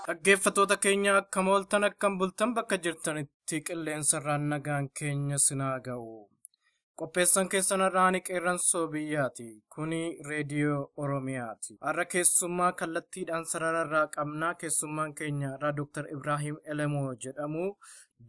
Dhaggeeffattoota keenya akkam ooltan akkam bultan bakka jirtanitti qilleensarraan nagaan keenya sinaa ga'u. Qopheessan keessan irraan qeerransoo biyyaati. Kuni reediyoo Oromiyaati. Har'a keessummaa kallattiidhaan sarararraa qabna. Keessummaan keenya irraa Dr. Ibrahim Elemoo jedhamu.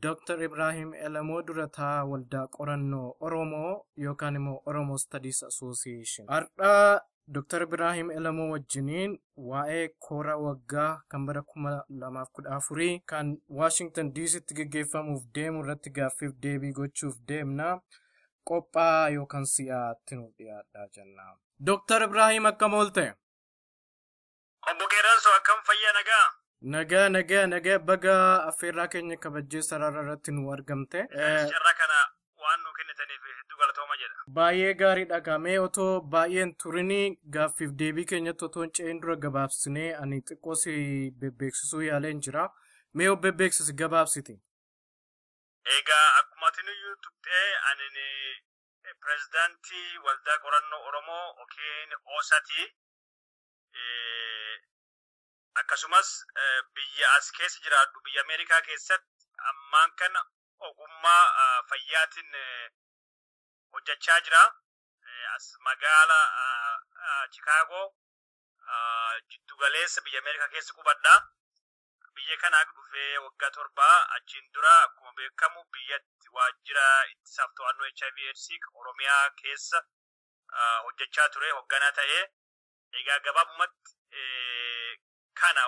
Dr. Ibrahim Elemoo durataa waldaa qorannoo Oromoo yookaan immoo Oromo Studies Association. Har'a Dr. Ibrahim Elemoo wajjiniin waa'ee koora waggaa kan bara 2014 kan Washington DC'tti gaggeeffamuuf deemu irratti gaaffiif deebii gochuuf deemna. Qophii yookaan si'aatti nu dhiyaadhaa jenna. Dr. Ibrahim akkam oolte? Obbo Qeerransoo akkam fayyaa nagaa? Nagaa baga affeerraa keenya kabajjee sarara irratti nu argamte. Carraa kana waan nu kennitaniif hedduu galatooma jedha. Baay'ee gaariidha gamee otoo baay'een turinii gaaffiif deebii keenyatti otoo hin ce'in dura gabaabsinee ani xiqqoo si beeksisuu yaaleen jira. Mee of beeksisi gabaabsiti? Egaa akkuma atinuyyuu tuqxee ani pirezidaantii waldaa qorannoo Oromoo yookiin OSAT akkasumas biyya as keessa jiraadhu biyya Ameerikaa keessatti ammaan kana ogummaa fayyaatiin hojjechaa jira. As magaala Chicago jiddugaleessa biyya Ameerikaa keessa qubadha. Biyya kanaa dhufee waggaa 7 achiin dura akkuma beekamu biyyatti waajjira ittisaaf to'annoo HIV/AIDS Oromiyaa keessa hojjechaa ture hoogganaa ta'ee. Egaa gabaabumatti kana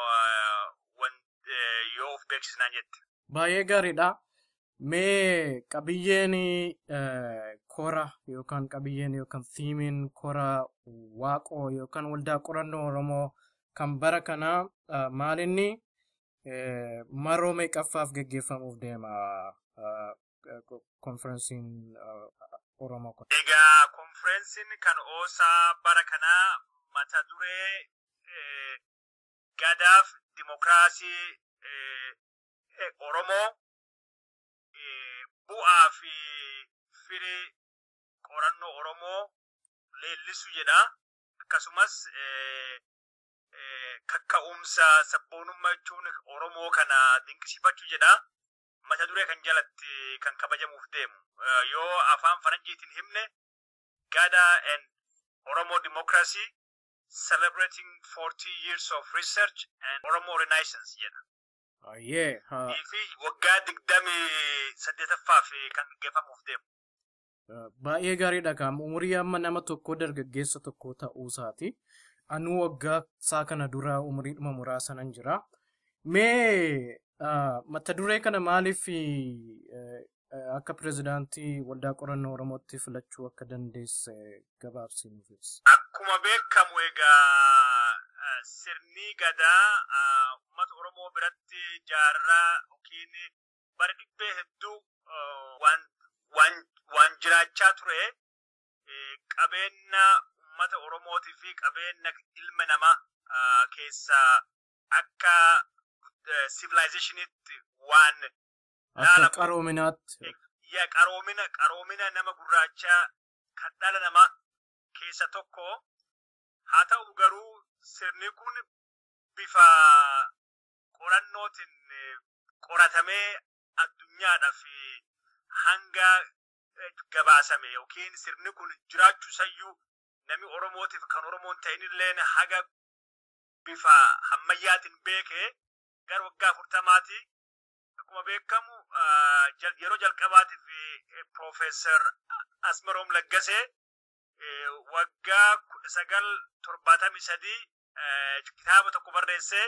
yoo of beeksisnaan jette. Baay'ee gaariidha. Mee qabiyyeen koora yookaan qabiyyeen yookaan thiimiin koora waaqoo yookaan waldaa qorannoo Oromoo kan bara kanaa maalinni maroo meeqaffaaf gaggeeffamuuf deema konferensiin Oromoo kun? Egaa konferensiin kan oosaa bara kanaa mata duree gadaaf dimokiraasii Oromoo bu'aa fi firii qorannoo Oromoo leellisu jedha. Akkasumas kakka'umsa sabboonummaa jechuun Oromoo kana dinqisiifachuu jedha. Mata duree kan jalatti kan kabajamuuf deemu. Yoo afaan Faranjiitiin himne Gada and Oromo Democracy Celebrating 40 Years of Research and Oromo Renaissance jedha. Fi waggaa 28ffaaf kan gaggeeffamuuf deemu. Baay'ee gaariidha kan umurii amma nama tokko dargaggeessa tokko ta'uu isaati. Anuu waggaa isaa kana dura umuriidhuma muraasa nan jira. Mee mata duree kana maaliif akka pirezidaantii waldaa qorannoo Oromootti filachuu akka dandeesse gabaabsinuuf ibsi. Akkuma beekamu egaa sirni gadaa uummata Oromoo biratti jaarraa yookiin bara dhibbee hedduu waan jiraachaa ture. Qabeenya uummata Oromootii fi qabeenya ilma namaa keessaa akka civilizationitti waan akka qaroominaatti. Qaroomina nama gurraachaa kan dhala namaa keessa tokko. Haa ta'u garuu sirni kun bifa qorannootiin qoratamee addunyaadhaaf hanga gabaasame yookiin sirni kun jiraachuu sayyuu namni Oromootiif kan Oromoon ta'inillee haga bifa hammayyaatiin beekee gara waggaa 40ti. Akkuma beekamu yeroo jalqabaatiif Profeesar Asmeroom Laggasee waggaa 1973 kitaaba tokko barreessee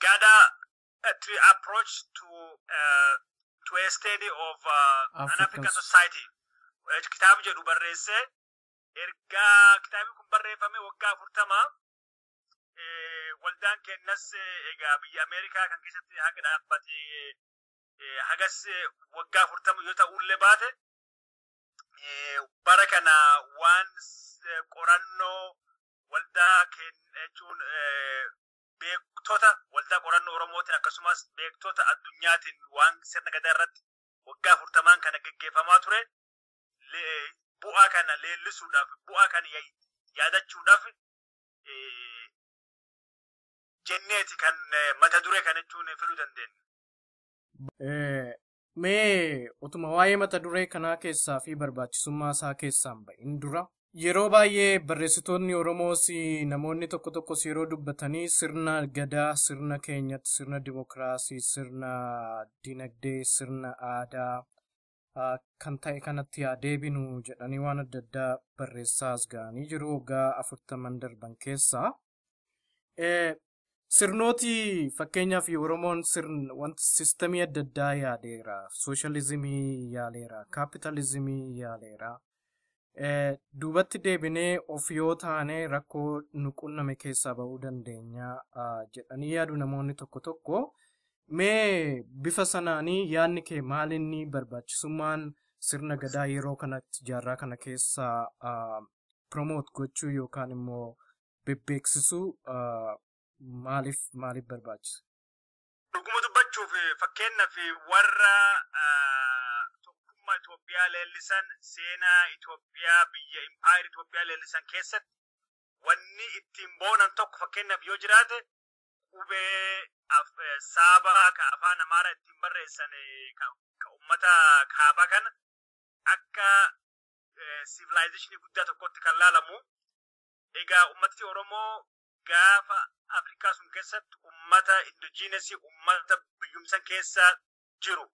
Gada a tree approach to a study of an African society. Kitaaba jedhu barreessee ergaa kitaabi kun barreeffame waggaa 40 waldaan kennas egaa biyya Ameerikaa kan keessatti haga dhaabbate hagas waggaa 40 yoo ta'ullee baate bara kana waan qorannoo waldaa jechuun beektota waldaa qorannoo Oromootiin akkasumas beektota addunyaatiin waan sirna gadaa irratti waggaa 40 kana gaggeeffamaa ture. Bu'aa kana leellisuudhaaf bu'aa kana yaadachuudhaaf jenneeti kan mata duree kana jechuun filuu dandeenya. Mee utuma waa'ee mata duree kanaa keessaa fi barbaachisummaa isaa keessaan ba'in dura yeroo baay'ee barreessitoonni Oromoos namoonni tokko tokkos yeroo dubbatanii sirna gadaa, sirna keenyatti, sirna dimokiraasii, sirna dinagdee, sirna aadaa kan ta'e kanatti haa deebinu jedhanii waan adda addaa barreessaas ga'anii jiru waggaa 40 darban keessaa. Sirnooti fakkeenyaaf Oromoon wanti sistemii adda addaa yaadeera. Sooshaalizimii yaaleera, kaapitalizimii yaaleera. Duubatti deebinee of yoo taane rakkoo nu qunname keessaa ba'uu dandeenya jedhanii yaadu namoonni tokko tokko. Mee bifa sanaanii yaadni kee maalinni barbaachisummaan sirna gadaa yeroo kanatti jaarraa kana keessaa promote gochuu yookaan immoo beeksisuu maaliif barbaachisa? Dhuguma dubbachuuf fakkeenyaaf warra tokkummaa Itoophiyaa leellisan seenaa Itoophiyaa biyya impaayir Itoophiyaa leellisan keessatti wanni ittiin boonan tokko fakkeenyaaf yoo jiraate qubee saabaa ka afaan Amaaraa ittiin barreessan ka uummata kaabaa kana akka civilization guddaa tokkotti kan laalamu. Egaa uummati Oromoo gaafa Afrikaa sun keessatti uummata indigenous uummata biyyumsan keessa jiru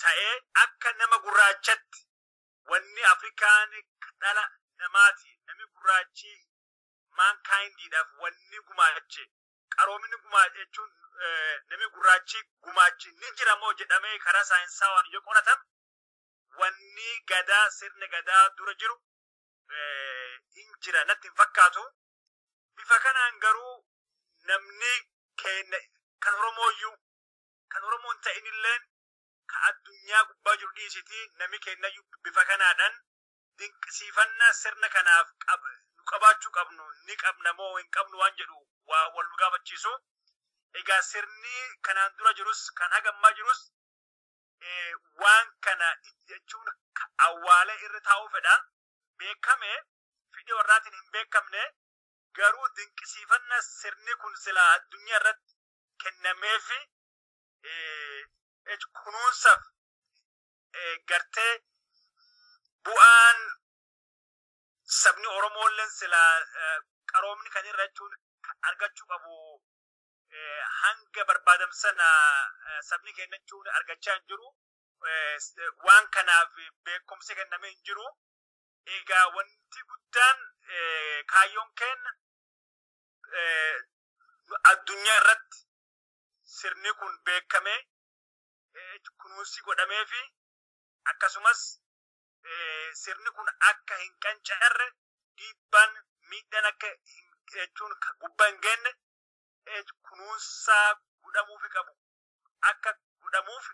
ta'ee akka nama gurraachatti wanni Afrikaan dhala namaati namni gurraachi mankindidhaaf wanni gumaache qaroomini gumaache jechuun namni gurraachi gumaachi ni jira moo jedhamee karaa saayinsawaan yoo qoratan wanni gadaa sirni gadaa dura jiru hin jira natti hin fakkaatu. Bifa kanaan garuu namni keenya kan Oromooyyuu kan Oromoon ta'inillee ka addunyaa gubbaa jiru dhiisiti namni keenyayyuu bifa kanaadhaan dinqisiifannaa sirna kanaaf nu qabaachuu qabnu ni qabna moo hin qabnu waan jedhu wal nu gaafachiisu. Egaa sirni kanaan dura jirus kan hagammaa jirus waan kana jechuun awwaalee irra taa'uu fedha beekame fidii warraatiin hin beekamne. Garuu dinqisiifannaa sirni kun silaa addunyaa irratti kennameefi kunuunsaaf gartee bu'aan sabni Oromoolleen silaa qaroomni kan irra jechuun argachuu qabu hanga barbaadamsana sabni keenya jechuun argachaa hin jiru. Waan kanaaf beekumsi kennamee hin jiru. Egaa wanti guddaan kaayyoon keenya addunyaa irratti sirni kun beekamee kunuunsi godhamee fi akkasumas sirni kun akka hin qancaarre dhiibbaan miidhaan akka jechuun gubbaa hin geenye kunuunsaa godhamuufi qabu akka godhamuuf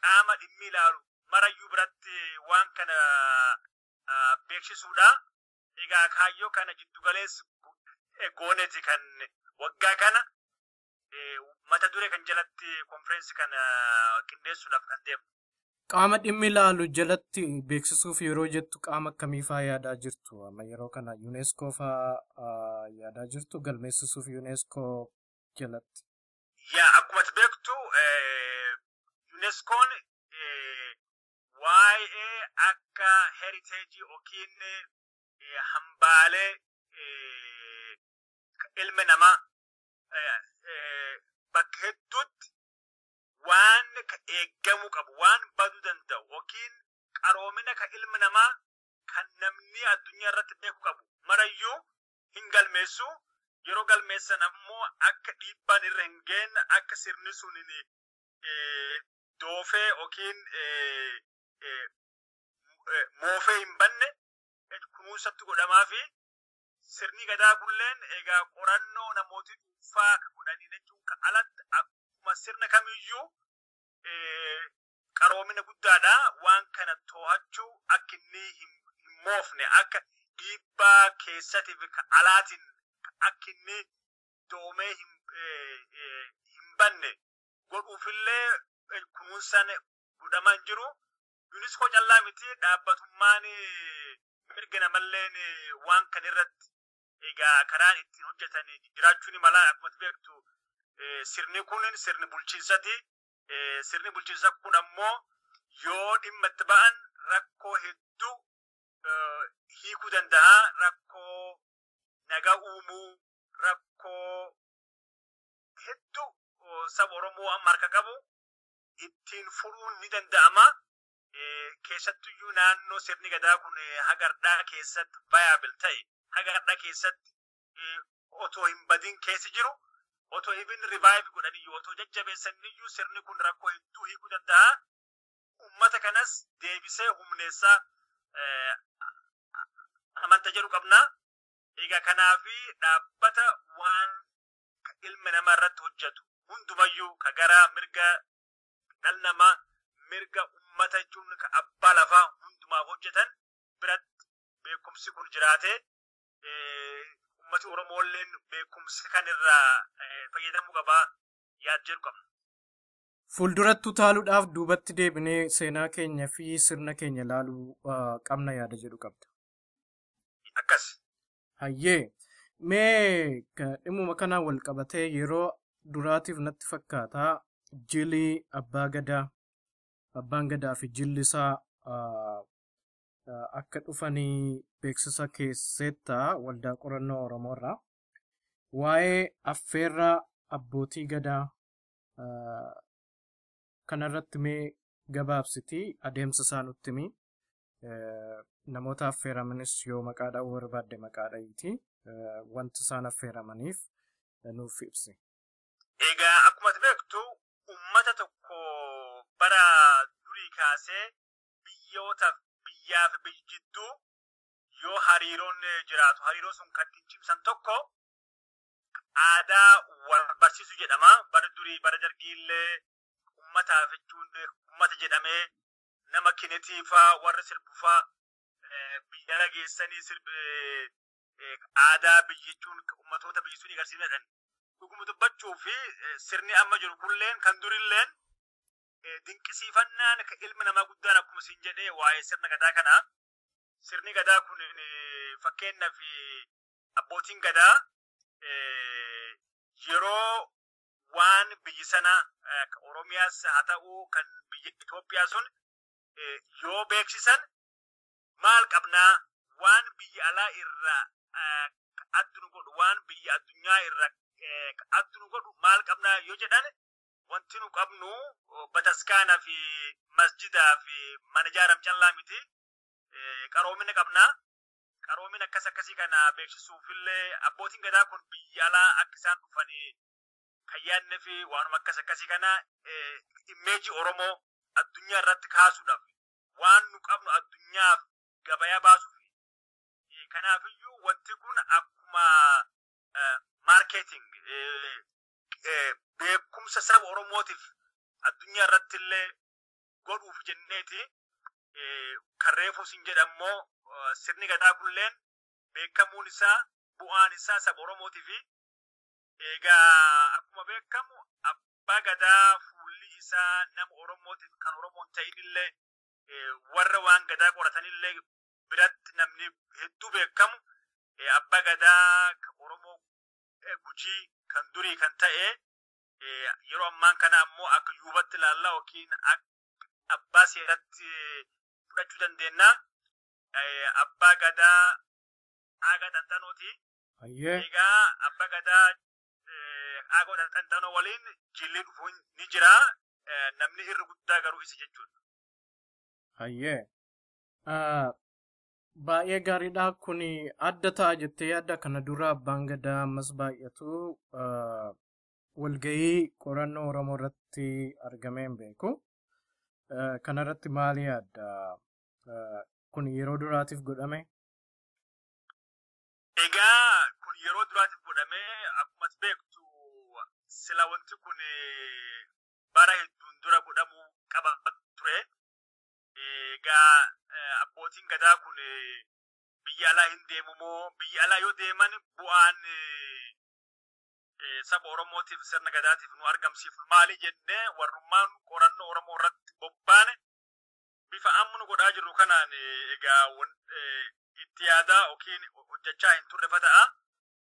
qaama dhimmi ilaalu marayyuu biratti waan kana beeksisuudha. Egaa kaayyoo kana jiddu galeessi gooneeti kan waggaa kana mata duree kan jalatti konferensi kana qindeessuudhaaf kan deemu. Qaama dhimmi ilaalu jalatti beeksisuuf yeroo jettu qaama akkamiifaa yaadaa jirtu? Amma yeroo kana UNESCO faa yaadaa jirtu galmeessisuuf UNESCO jalatti. Yaa akkuma beektu UNESCOon waa'ee akka heritage yookiin hambaalee ilmi namaa bakka hedduutti waan ka eeggamuu qabu waan baduu danda'u yookiin qaroomina ka ilmi namaa kan namni addunyaa irratti beeku qabu marayyuu hin galmeessu. Yeroo galmeessan ammoo akka dhiibbaan irra hin geenye akka sirni sun doofee yookiin moofee hin banne kunuunsatti godhamaa fi sirni gadaa kulleen egaa qorannoo namooti dhuunfaa godhanii jechuun ka alatti akkuma sirna kamiyyuu qaroomina guddaadha. Waan kana to'achuu akka inni hin moofne akka dhiibbaa keessatiif ka alaatiin akka inni doomee hin banne godhuufillee kunuunsaan godhamaa hin jiru. UNESCO callaa miti dhaabbatummaan mirga namalleen waan kan irratti egaa karaan ittiin hojjetan jiraachuun mala akkuma beektu sirni kun sirni bulchiinsati. Sirni bulchiinsa kun ammoo yoo dhimma itti ba'an rakkoo hedduu hiikuu danda'a. Rakkoo nagaa uumuu, rakkoo hedduu saba Oromoo amma harka qabu ittiin furuun ni danda'ama. Keessattuyyuu naannoo sirni gadaa kun hagardhaa keessatti viable ta'e, hagardhaa keessatti otoo hin badin keessa jiru, otoo even revive godhaniyyuu, otoo jajjabeessaniyyuu sirni kun rakkoo hedduu hiikuu danda'a. Uummata kanas deebisee humneessaa amanta jedhu qabna. Egaa kanaafi dhaabbata waan ilma namaa irratti hojjetu hundumayyuu ka gara mirga dhala namaa, mirga uummata jechuun ka abbaa lafaa hundumaaf hojjetan biratti beekumsi kun jiraate uummati Oromoolleen beekumsi kanirraa fayyadamuu qabaa yaad jedhu qabna. Fuulduratti utaaluudhaaf duubatti deebinee seenaa keenya fi sirna keenya ilaaluu qabna yaada jedhu qabda. Akkas. Hayyee mee dhimmuma kanaan wal qabatee yeroo duraatiif natti fakkaata jilli abbaan gadaa fi jilli isaa akka dhufanii beeksisa keessetta waldaa qorannoo Oromoo irraa waa'ee affeerraa abbootii gadaa kanarratti mee gabaabsiti adeemsa isaa nutti himi. Namoota affeeramanis yoo maqaadhaan barbaadde maqaadhaati wanti isaan affeeramaniif nuuf ibsi. Egaa akkuma beektu uummata tokko bara durii kaasee biyyaa fi biyya jidduu yoo hariiroon jiraatu, hariiroo sun kan ittiin cimsan tokko aadaa wal barsiisu jedhama. Bara durii bara dargiillee uummataaf jechuun uummata jedhamee nama kinetiifaa warra sirbufaa biyya dhageessanii aadaa biyyichuun uummatoota biyyi sun agarsiisanidhaan dhuguma dubbachuu fi sirni amma jiru kunilleen kan durilleen dinqisiifannaan ilmi namaa guddaan akkuma siin jedhee waa'ee sirna gadaa kanaa. Sirni gadaa kun fakkeenyaaf abbootiin gadaa yeroo waan biyyi sana Oromiyaas haa ta'u kan biyya Itoophiyaa sun yoo beeksisan maal qabnaa waan biyya alaa irraa addu nu godhu, waan biyya addunyaa irraa addu nu godhu maal qabnaa yoo jedhan wanti nu qabnu bataskaanaa fi masjidaa fi mana ijaaram callaa miti. Qaroomina qabnaa. Qaroomina akkasii kana beeksisuufillee abbootiin gadaa kun biyya alaa akka isaan dhufanii kan yaadne fi waanuma akkasii kana immeejii Oromoo addunyaa irratti kaasuudhaaf waan nu qabnu addunyaaf gabayaa baasuuf. Kanaafiyyuu wanti kun akkuma marketing beekumsa saba Oromootiif addunyaa irratti illee godhuuf jenneeti. Kan reefu siin jedhammoo sirni gadaa kunilleen beekamuun isaa bu'aan isaa saba Oromootiif. Egaa akkuma beekamu abbaa gadaa fuulli isaa nama Oromootiif kan Oromoon ta'inillee warra waan gadaa qoratanillee biratti namni hedduu beekamu abbaa gadaa kan Oromoo Gujii kan durii kan ta'e yeroo ammaan kana ammoo akka yuubatti ilaallaa yookiin abbaa seeratti fudhachuu dandeenya. Abbaa gadaa Aagaa Xanxanooti. Egaa abbaa gadaa Aagaa Xanxanoo waliin jilli dhufuun ni jira. Namni irra guddaa garuu isa jechuudha. Hayyee. Baay'ee gaariidha kun adda ta'a jettee yaadda. Kana dura abbaan gadaa ammas baay'atu walgahii qorannoo Oromoo irratti argamee hin beeku. Kanarratti maali yaadda? Kun yeroo duraatiif godhame? Egaa kun yeroo duraatiif godhame akkuma beektu sila wanti kun bara hedduun dura godhamuu qaba ture. Egaa abbootiin gadaa kun biyya alaa hin deemu moo biyya alaa yoo deeman bu'aan saba Oromootiif sirna gadaatiif nu argamsiifu maali jennee warrummaan qorannoo Oromoo irratti bobbaane bifa amma nu godhaa jirru kanaan egaa itti yaadaa yookiin hojjechaa hin turre ta'a.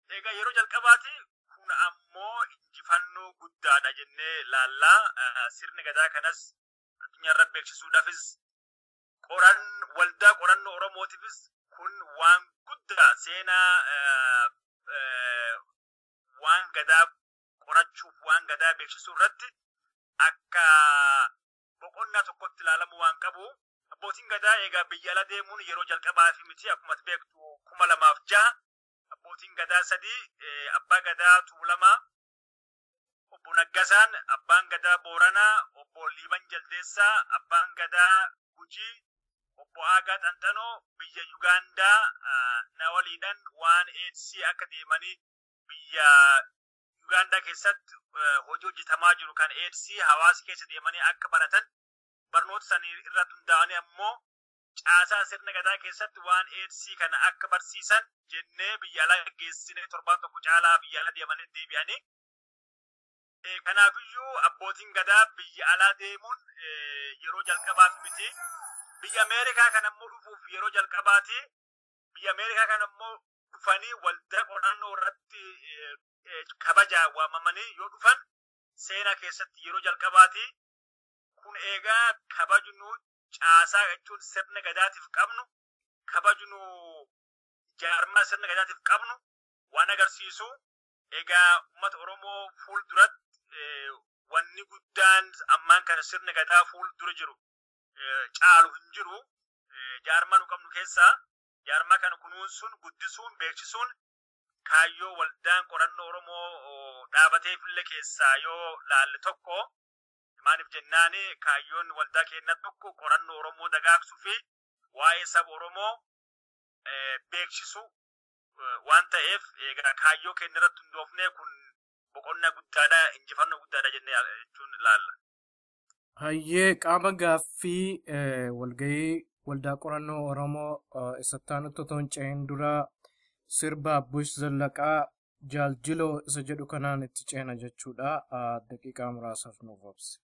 Egaa yeroo jalqabaati kun ammoo injifannoo guddaadha jennee laallaa sirni gadaa kanas addunyaarra beeksisuudhaafis waldaa qorannoo Oromootiifis kun waan guddaa seenaa waan gadaa qorachuuf waan gadaa beeksisuu irratti akka boqonnaa tokkotti ilaalamu waan qabu. Abbootiin gadaa egaa biyya ala deemuun yeroo jalqabaaf miti akkuma beektu 2006 abbootiin gadaa sadii abbaa gadaa Tuulamaa, obbo Naggasaan, abbaan gadaa Booranaa, obbo Liiban Jaldeessaa, abbaan gadaa Gujii, obbo Aagaa Xanxanoo biyya Yugaandaa na waliidhaan waan ANC akka deemanii biyya Yugaandaa keessatti hojii hojjetamaa jiru kan ANC hawaasa keessa deemanii akka baratan barnoota sanii irratti hundaa'anii ammoo caasaa sirna gadaa keessatti waan ANC kana akka barsiisan jennee biyya alaa geessinee 7 caalaa biyya alaa deemanii deebi'anii. Kanaafiyyuu abbootiin gadaa biyya alaa deemuun yeroo jalqabaaf miti. Biyya Ameerikaa kan ammoo dhufuuf yeroo jalqabaati. Biyya Ameerikaa kan ammoo dhufanii waldaa qorannoo irratti kabajaa waamamanii yoo dhufan seenaa keessatti yeroo jalqabaati. Kun egaa kabajnu caasaa jechuun sirna gadaatiif qabnu, kabajnu jaarmaa sirna gadaatiif qabnu waan agarsiisu. Egaa uummata Oromoo fuulduratti wanni guddaan ammaan kana sirna gadaa fuuldura jiru caalu hin jiru. Jaarmaa nu qabnu keessaa jaarmaa kana kunuunsuun, guddisuun, beeksisuun kaayyoo waldaan qorannoo Oromoo dhaabateefillee keessaa yoo laalle tokko maaliif jennaani kaayyoon waldaa keenya tokko qorannoo Oromoo dagaagsuu fi waa'ee saba Oromoo beeksisu waan ta'eef egaa kaayyoo keenya irratti hundoofnee kun boqonnaa guddaadha, injifannoo guddaadha jennee jechuun ilaalla. Hayyee qaama gaaffii walgahii waldaa qorannoo Oromoo isattaan otoo hin ce'in dura sirba Abbuush Zallaqaa Jaaljiloo isa jedhu kanaan itti ceena jechuudha. Daqiiqaa muraasaaf nuuf obsi.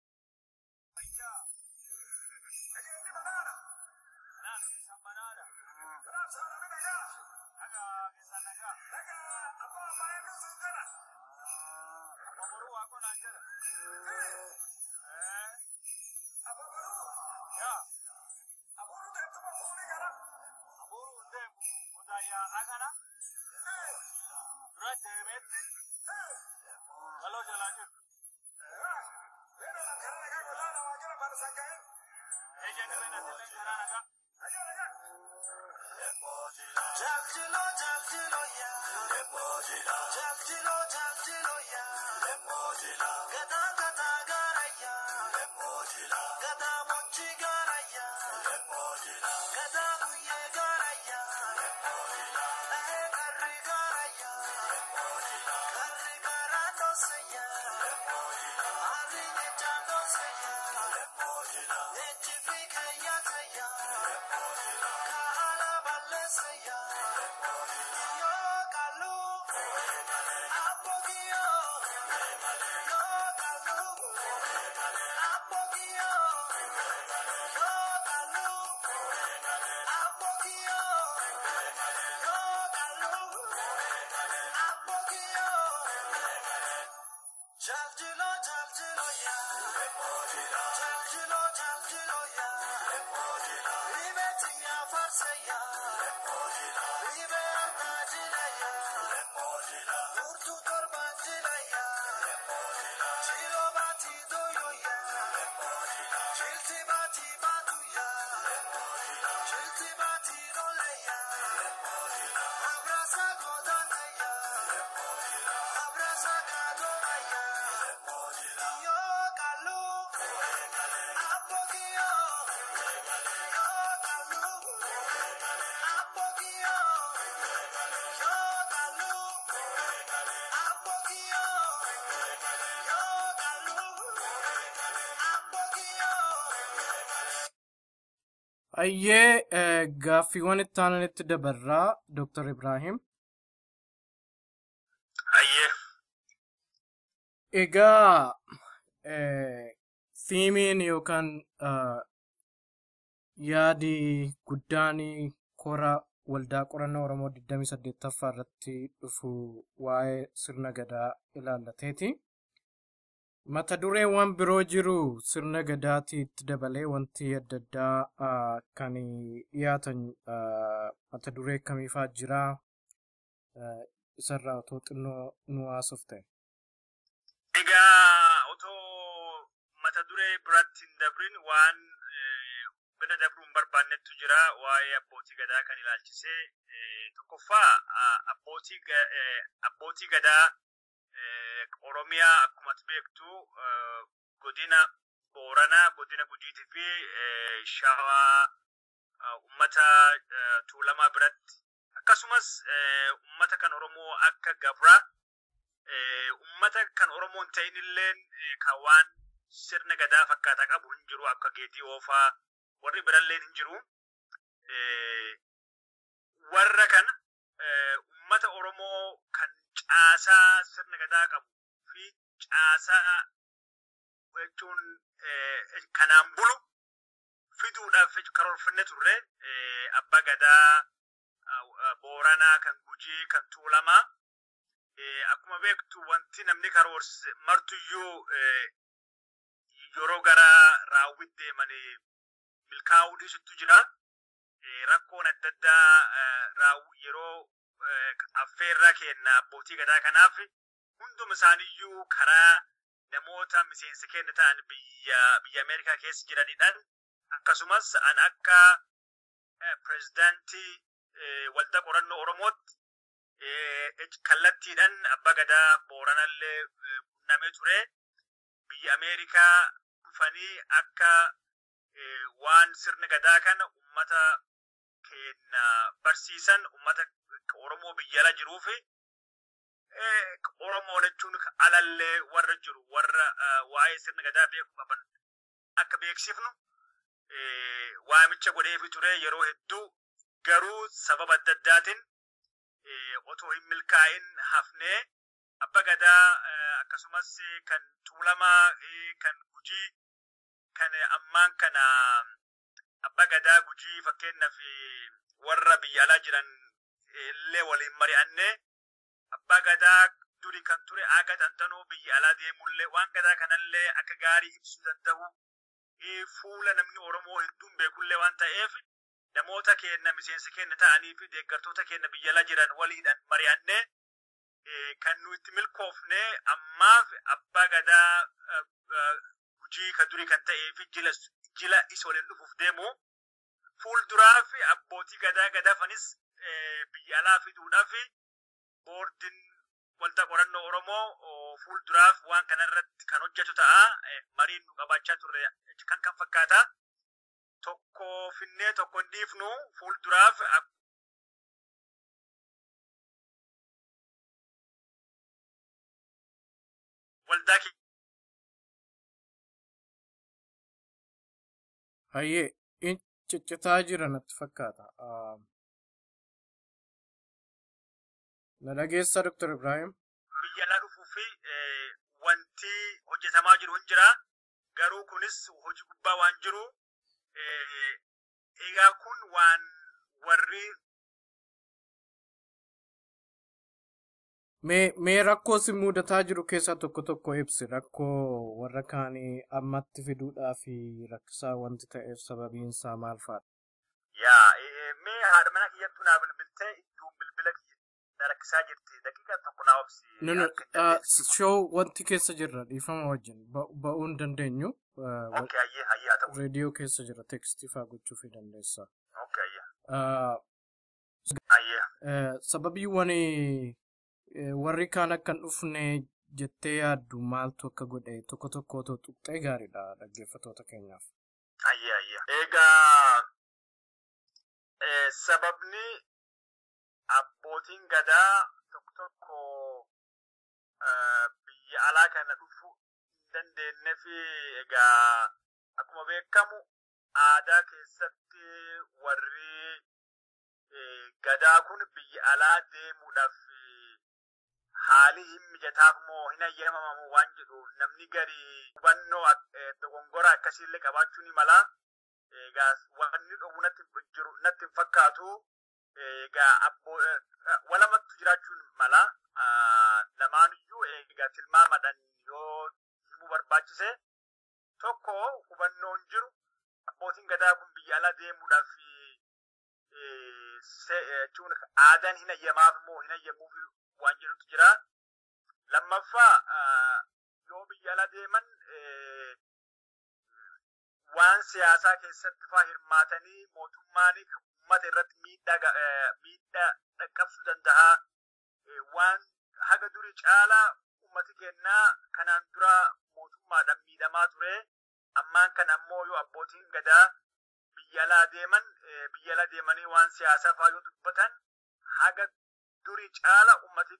Hayyee gaaffiiwwan itti aananitti dabarraa Dr. Ibrahim. Hayyee. Egaa thiimiin yookaan yaadi guddaan kora waldaa qorannoo Oromoo 28ffaa irratti dhufu waa'ee sirna gadaa ilaallateeti. Mata dureewwan biroo jiru sirna gadaatiitti dabalee wanti adda addaa kan dhiyaatan mata duree kamiifaa jira isarraa otoo xinnoo nu haasofte. Egaa otoo mata duree biraatti hin dabrin waan bira dabruun barbaannettu jira waa'ee abbootii gadaa kan ilaalchisee tokkoffaa abbootii gadaa Oromiyaa akkuma beektu godina Booranaa, godina Gujiitii fi Shawaa uummata Tuulamaa biratti akkasumas uummata kan Oromoo akka Gabraa uummata kan Oromoon ta'in illee kan waan sirna gadaa fakkaataa qabu hin jiru akka Geedii Oofaa warri birallee hin jiru. Warra kana uummata Oromoo kan caasaa sirna gadaa qabu fi caasaa jechuun kanaan bulu fiduudhaaf karoorfanne turre abbaa gadaa Booranaa kan Gujii kan Tuulamaa akkuma beektu wanti namni karoorse martuyyuu yeroo gara raawwitti deemanii milkaa'uu dhiisutu jira. Rakkoon adda addaa yeroo affeerraa kenna abbootii gadaa kanaaf hunduma isaaniiyyuu karaa namoota miseensa kenna ta'an biyya Ameerikaa keessa jiranidhaan akkasumas an akka pirezidaantii waldaa qorannoo Oromootti kallattiidhaan abbaa gadaa Booranallee qunnamee ture. Biyya Ameerikaa dhufanii akka waan sirna gadaa kana uummata kenna barsiisan uummata Oromoo biyya ala jiruufi Oromoo jechuun alallee warra jiru warra waa'ee sirna gadaa beeku qaban akka beeksifnu waamicha godheefi ture yeroo hedduu garuu sababa adda addaatiin otoo hin milkaa'in hafnee abbaa gadaa akkasumas kan Tuulamaa kan Gujii kan ammaan kana abbaa gadaa Gujii fakkeenyaaf warra biyya alaa jiran illee waliin mari'annee abbaa gadaa duri kan ture aga tantanoo biyya alaa deemullee waan gadaa kanallee akka gaarii ibsuu danda'u fuula namni Oromoo hedduun beekullee waan ta'eef namoota keenya miseensa keenya ta'anii fi deeggartoota keenya biyya alaa jiran waliidhaan mari'annee kan nuti milkoofne ammaaf abbaa gadaa Gujii kan duri kan ta'ee fi jila isa waliin dhufuuf deemu fuulduraa fi abbootii gadaafanis biyya alaa fiduudhaaf boordiin waldaa qorannoo Oromoo fuulduraaf waan kanarratti kan hojjetu ta'a. Mariin nu qabaachaa turre kan fakkaata. Tokko finnee tokko hin dhiifnu fuulduraaf waldaa hayyee ciccitaa jira natti fakkaata. Na dhageessa Dr. Ibrahim. Biyya alaa dhufuu fi wanti hojjetamaa jiru hin jira. Garuu kunis hojii gubbaa waan jiru. Egaa kun waan warri mee rakkoo si mudataa jiru keessaa tokko ibsi. Rakkoo warra kaanii ammatti fiduudhaa fi rakkisaa wanti ta'eef sababiin isaa maal faadha? Mee haadha mana kiyyattu naa bilbiltee iddoo bilbila kiyya rakkisaa jirti daqiiqa tokko naa obsi. Show wanti keessa jirra dhiifama wajjin ba'uu hin dandeenyu. Hayyaa ta'u. Reediyoo keessa jira tekstii fa'aa gochuu fi dandeessa. Sababiiwwan warri kaan akkan dhufne jettee yaaddu maaltu akka godhe tokko otoo tuqxee gaariidha dhaggeeffattoota keenyaaf. Egaa sababni abbootiin gadaa tokko biyya alaa kana dhufuu hin dandeenye fi egaa akkuma beekamu aadaa keessatti warri gadaa kun biyya alaa deemuudhaaf haali hin mijataaf moo hin ayyamamamu waan jedhu namni gari hubannoo dogongora akkasiillee qabaachuu ni mala. Egaa wanni dhowwu natti hin fakkaatu egaa walamatti jiraachuun mala lamaaniyyuu egaa tilmaamadhaan yoo himuu barbaachise tokko hubannoon jiru abbootiin gadaa kun biyya alaa deemuudhaaf jechuun aadaan hin hayyamaaf moo hin hayyamuuf waan jedhutu jira. Lammaffaa yoo biyya alaa deeman waan siyaasaa keessatti faa hirmaatanii mootummaan uummata irratti miidhaa dhaqqabsuu danda'a. Waan haga durii caalaa uummati kennaa kanaan dura mootummaadhaan miidhamaa ture. Ammaan kan ammoo yoo abbootiin gadaa biyya alaa deemanii waan siyaasaa faa yoo dubbatan haga durii caala uummati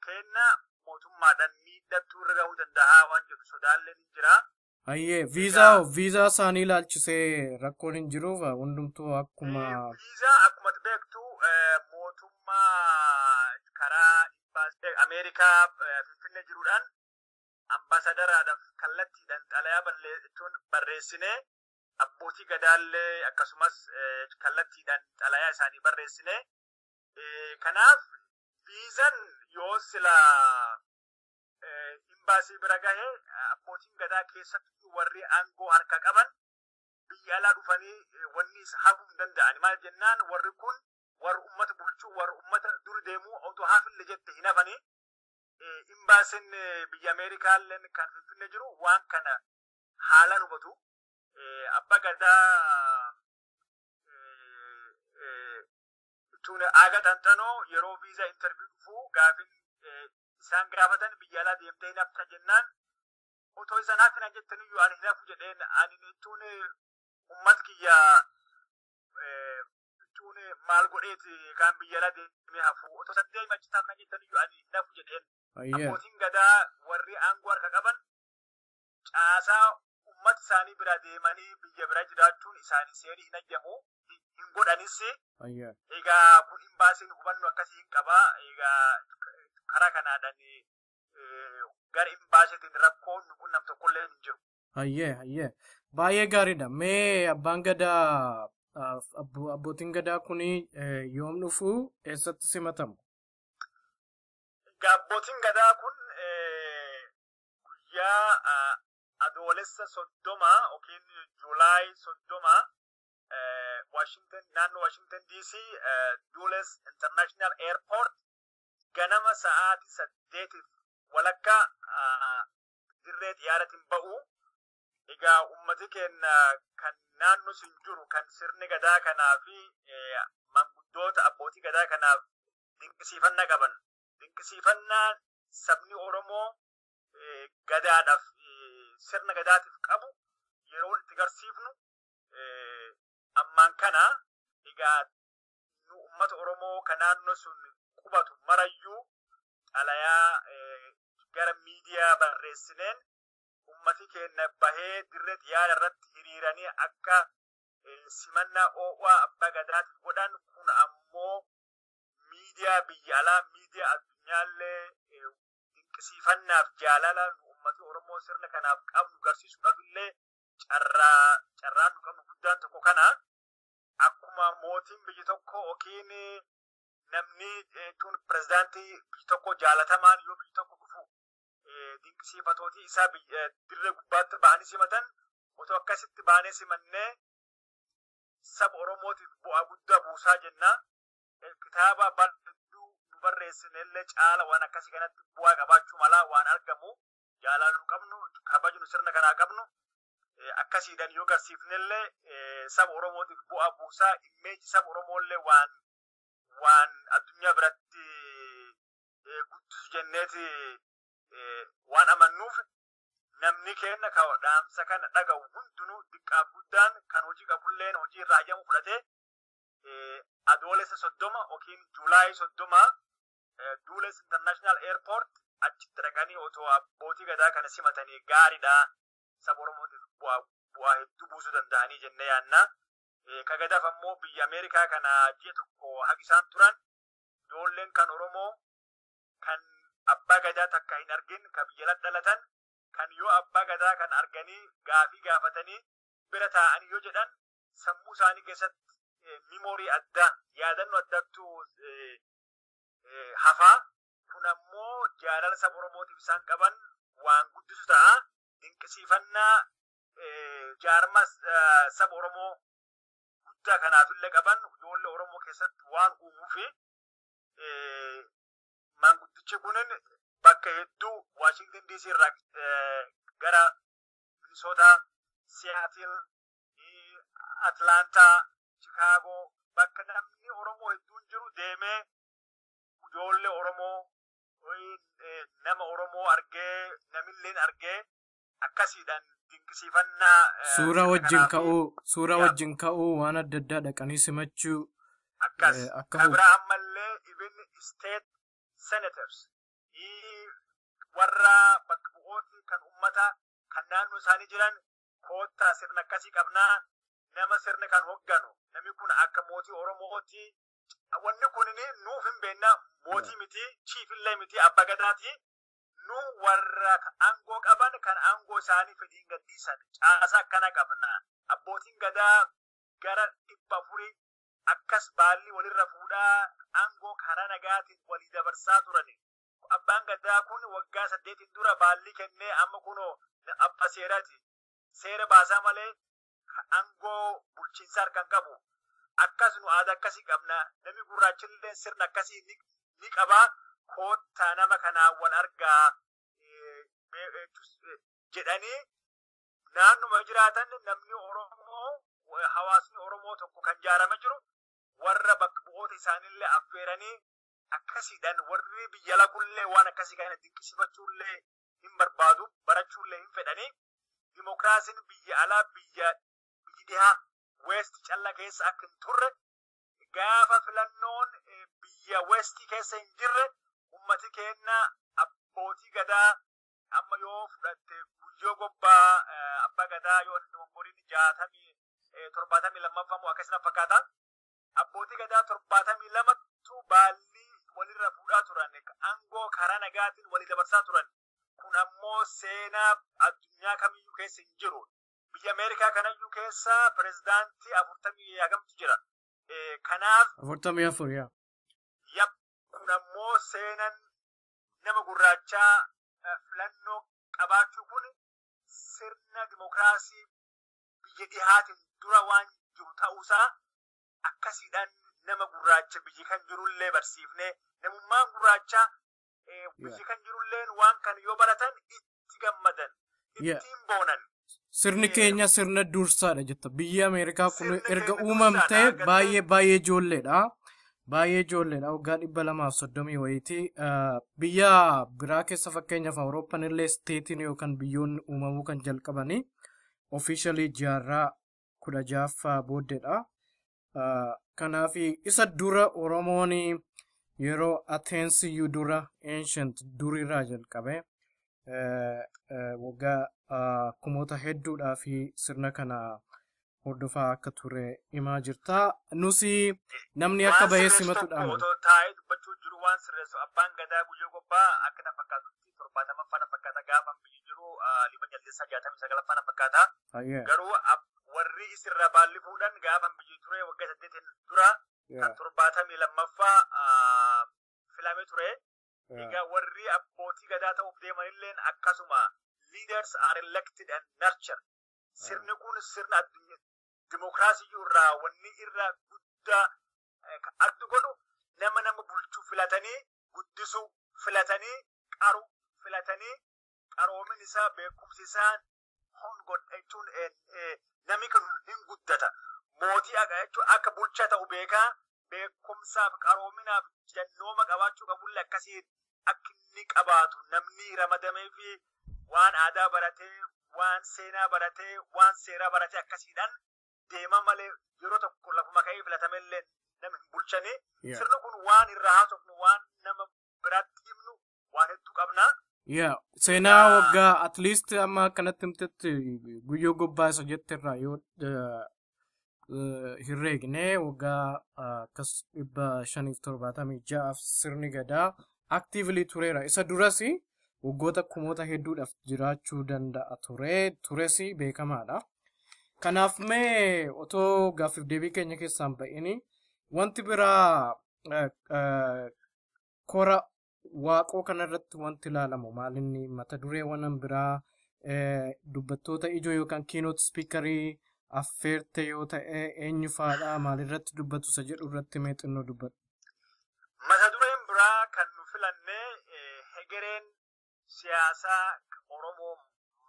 kennaa mootummaadhaan miidhattuu irra gahuu danda'a waan jedhu sodaalleen hin jira. Ayyee viizaa isaanii ilaalchisee rakkoon hin jiruuf hundumtuu akkuma. Viizaa akkuma beektu mootummaa karaa Ameerikaa Finfinnee jiruudhaan ambaasadaraadhaaf kallattiidhaan xalayaa barreessinee abbootii gadaallee akkasumas kallattiidhaan xalayaa isaanii barreessinee kanaaf viizaan yoo sila imbaasii bira gahe abbootiin gadaa keessatti warri aangoo harka qaban biyya alaa dhufanii wanni hafuu hin danda'an. Maal jennaan warri kun warri uummata bulchuu warri uummata dur deemuu otoo haafille jette hin hafanii imbaasiin biyya Ameerikaalleen kan Finfinnee jiru waan kana haalaan hubatu. Abbaa gadaa jechuun aaga xanxanoo yeroo viizaa interviyuu dhufuu gaafin isaan gaafatan biyya alaa deemtee hin hafta jennaan otoo isaan hafina jettaniyyuu ani hin hafu jedheen ani jechuun uummat kiyya jechuun maal godheeti kan biyya alaa deemee hafu otoo saddee machitaa kana jettaniyyuu ani hin hafu jedheen. Abbootiin gadaa warri aangoo harka qaban caasaa uummata isaanii bira deemanii biyya bira jiraachuun isaanii seerii hin hayyamu hin godhanis. Egaa kun imbaasiin hubannoo akkasii hin qabaa. Egaa karaa kanaadhaan gara imbaasiitiin rakkoon kun nam tokkollee hin jiru. Ayyee baay'ee gaariidha. Mee abbaan gadaa abbootiin gadaa kuni yoom dhufu eessatti simatamu? Egaa abbootiin gadaa kun guyyaa adoolessa 30 yookiin Juulaay 30 naannoo Washington DC Dulles International Airport ganama sa'aatii 8 walakkaa dirree xiyyaaratiin ba'u. Egaa uummati keenya kan naannoo sun jiru kan sirni gadaa kanaa fi manguddoota abbootii gadaa kanaaf dinqisiifannaa qaban. Dinqisiifannaa sabni Oromoo gadaadhaaf sirna gadaatiif qabu yeroo itti agarsiifnu ammaan kana egaa nu uummata Oromoo kan naannoo sun qubatu marayyuu xalayaa gara miidiyaa barreessineen uummati keenya bahee dirree xiyyaara irratti hiriiranii akka simannaa oo'aa abbaa gadaatiif godhan kun ammoo miidiyaa biyya alaa miidiyaa addunyaallee dinqisiifannaaf jaalala nu uummati Oromoo sirna kanaaf qabnu agarsiisuudhaaf illee carraan nu qabnu guddaan tokko kana akkuma mootiin biyyi tokko yookiin namni jechuun pirezidaantii biyyi tokko jaalatamaan yoo biyyi tokko dhufu dinqisiifatootii isaa dirree gubbaatti bahanii simatan otoo akkasitti baanee simannee saba Oromootiif bu'aa guddaa buusaa jenna. Kitaaba bal'oo nu barreessinellee caala waan akkasii kanatti bu'aa qabaachuu malaa waan argamu jaalaluu qabnu kabajnu sirna kanaa qabnu akkasiidhaan yoo agarsiifnellee saba Oromootiif bu'aa buusaa immeeji saba Oromoollee waan addunyaa biratti guddisu jenneeti waan amannuuf namni keenya dhaamsa kana dhaga'u hundinuu xiqqaaf guddaan kan hojii qabulleen hojii irraa hayyamu fudhatee adoolessa 30 yookiin Juulaay 30 Dulles International Airport achitti dhaqanii otoo abbootii gadaa kana simatanii gaariidha saba Oromootiif bu'aa hedduu buusuu danda'anii jennee yaanna. Kagadaaf ammoo biyya Ameerikaa kana ji'a tokko hagisaan turan ijoolleen kan Oromoo kan abbaa gadaa takka hin argin kan biyya dhalatan kan yoo abbaa gadaa kan arganii gaafii gaafatanii bira taa'anii yoo jedhan sammuu isaanii keessatti memory adda yaadannoo addattu hafaa kun ammoo jaalala saba Oromootiif isaan qaban waan guddisu ta'a dinqisiifannaa jaarma saba Oromoo guddaa kanaafillee qaban ijoollee Oromoo keessatti waan uumuufi maanguddichi kunin bakka hedduu Washington DC irraa gara Minnesota, Seattle, Atlanta, Chicago bakka namni Oromoo hedduun jiru deemee ijoollee Oromoo nama Oromoo argee namilleen argee akkasiidhaan dinqisiifannaa suura wajjin ka'uu waan adda addaa dhaqanii simachuu akka bira ammallee even state senators warra bakka bu'ooti kan ummata kan naannoo isaanii jiran koottaa sirna akkasii qabnaa nama sirna kan hogganu namni kun akka mootii Oromooti wanni kun nuuf hin beekna mootii miti chiifillee miti abbaa gadaati nu warra aangoo qaban kan aangoo isaanii fedhiin gadhiisan caasa akkana qabna abbootiin gadaa gara 400 akkas baalli walirra fuudhaa aangoo karaa nagaatiin walii dabarsaa turani abbaan gadaa kun waggaa 8 dura baalli kennee amma kunoo abba seeraati seera baasaa malee aangoo bulchiinsa harkaan qabu akkas nu aadaa akkasii qabna namni gurraachillee sirna akkasii ni qabaa koottaa nama kanaa wal argaa jedhanii naannuma jiraatan namni Oromoo hawaasni Oromoo tokko kan jaarama jiru warra bakka bu'oota isaaniillee affeeranii akkasiidhaan warri biyya lakullee waan akkasii kana dinqisiifachuullee hin barbaadu barachuullee hin fedhanii dimokiraasiin biyya alaa biyya dhihaa west calla keessa akka hin turre gaafa filannoon biyya west keessa hin jirre ummati keenya abbootii gadaa amma yoo fudhatte guyyoo gobbaa abbaa gadaa yoo umuriin 72 akkasina fakkaata abbootii gadaa 72tu baalli walirra fuudhaa turan aangoo karaa nagaatiin walii dabarsaa turan kun ammoo seenaa addunyaa kamiyyuu keessa hin jiru biyya Ameerikaa kanayyuu keessa pirezidaantii 40 hagamtu jira kanaaf 44 yap kun ammoo seenan nama gurraachaa filannoo qabaachuu kun sirna dimokiraasii biyya dhihaatiin dura waan jiru ta'uusaa akkasiidhaan nama gurraacha biyyi kan jirullee barsiifnee namummaan gurraachaa biyyi kan jirulleen waan kan yoo baratan itti gammadan ittiin boonan. Sirni keenya sirna dursaadha jetta biyya Ameerikaa kun erga uumamtee baay'ee ijoolleedha. Baay'ee ijoolleedha waggaa 230 wayitii biyya biraa keessa fakkeenyaaf Awurooppaan illee steetiin yookaan biyyoonni uumamuu kan jalqabanii officially jaarraa 16ffaa booddeedha. Kanaaf isa dura Oromoon yeroo Athens dura ancient durirraa jalqabe waggaa kumoota hedduudhaa fi sirna kana hordofaa akka ture himaa jirta nusi namni akka bahee simatuudhaan otoo taa'ee dubbachuu jiru waan sirreessu abbaan gadaa guyyoo gobbaa akka na fakkaatutti 70 fakkaata gaafa biyyi jiru liba jaldeessaa 69 fana fakkaata garuu warri isirra baalli fuudhan gaafa biyyi ture waggaa 8 dura kan 72ffaa filamee ture egaa warri abbootii gadaa ta'uuf deemanilleen akkasuma leaders are elected and nurtured sirni kun sirna addunyaa dimokiraasii irraa wanni irraa guddaa addu godhu nama bulchuu filatanii guddisuu filatanii qaru filatanii qaroomin isaa beekumsi isaa hongodhachuun namni kun hin guddata mootii akka bulchaa ta'u beekaa beekumsaaf qaroominaaf jannooma qabaachuu qabullee akkasii akka inni qabaatu namni ramadamee fi waan aadaa baratee waan seenaa baratee waan seeraa baratee akkasiidhaan deema malee yeroo tokko lafuma ka'ee filatamellee nama hin bulchanii sirni kun waan irraa haasofnu waan nama biraatti himnu waan hedduu qabna. Seenaa waggaa at least amma akkanatti himtetti guyyoo gobbaa isa jettirraa yoo hin reegne waggaa akkas 576 sirni gadaa actively tureera isa duras waggoota kumoota hedduudhaaf jiraachuu danda'a tures beekamaadha. Kanaaf mee otoo gaaffiif deebii keenya keessaan ba'ini wanti biraa kora waaqoo kanarratti wanti ilaalamu maalinni mata dureewwan biraa dubbattoota ijoo yookaan keynote speakerii affeerte yoo ta'e eenyu faadhaa maalirratti dubbatu isa jedhu irratti mee xinnoo dubbatu. Mata dureen biraa kan nu filanne hegereen siyaasaa Oromoo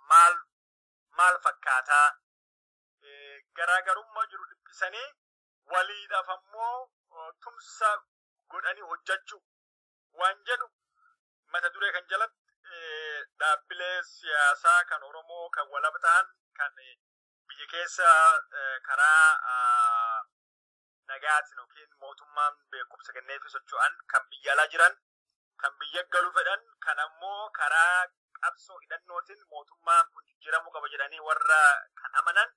maal fakkaataa garaagarummaa jiru dhiphisanii waliidhaaf ammoo tumsa godhanii hojjechuu waan jedhu mata duree kan jalatti dhaabbilee siyaasaa kan Oromoo kan walaba ta'an kan biyya keessa karaa nagaatiin yookiin mootummaan beekumsa kenneefi socho'an kan biyya alaa jiran kan biyya galuu fedhan kan ammoo karaa qabsoo hidhannootiin mootummaan kun jijjiiramuu qaba jedhanii warra kan amanan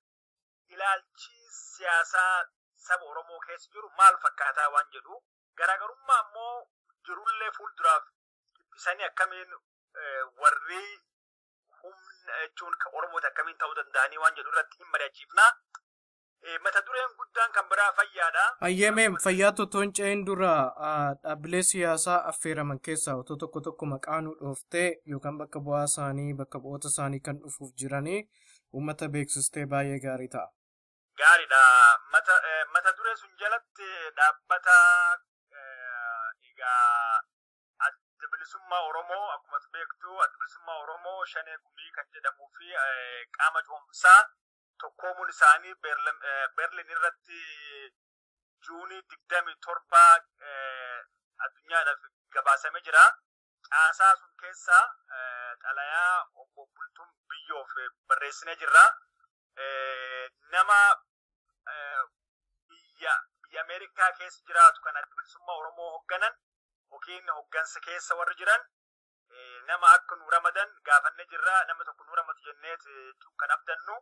ilaalchi siyaasaa saba Oromoo keessa jiru maal fakkaataa waan jedhu garaagarummaa ammoo jirullee fuulduraaf dhiphisanii akkamiin warri humna jechuun kan Oromooti akkamiin ta'uu danda'anii waan jedhu irratti hin mari'achiifna. Mata dureen guddaan kan biraa fayyaadha. Ayyeemee fayyaa totoon ce'een dura dhaabbilee siyaasaa affeeraman keessaa otoo tokko maqaa nu dhooftee yookaan bakka bu'aa isaanii bakka bu'oota isaanii kan dhufuuf jiranii uummata beeksistee baay'ee gaarii ta'a. Gaariidha. Mata duree sun jalatti dhaabbata egaa adda bilisummaa Oromoo akkuma beektu adda bilisummaa Oromoo Shanee Gumii kan jedhamuu fi qaama cuumsaa tokkoomuun isaanii Berlin irratti Juunii 27 addunyaadhaaf gabaasamee jira. Caasaa sun keessa xalayaa obbo Bultuun Biyyoof barreessinee jirra. Nama biyya Ameerikaa keessa jiraatu kan adda bilisummaa Oromoo hoogganan yookiin hooggansa keessa warri jiran nama akka nu ramadan gaafannee jirra. Nama tokko nu ramadu jenneet kan abdannu.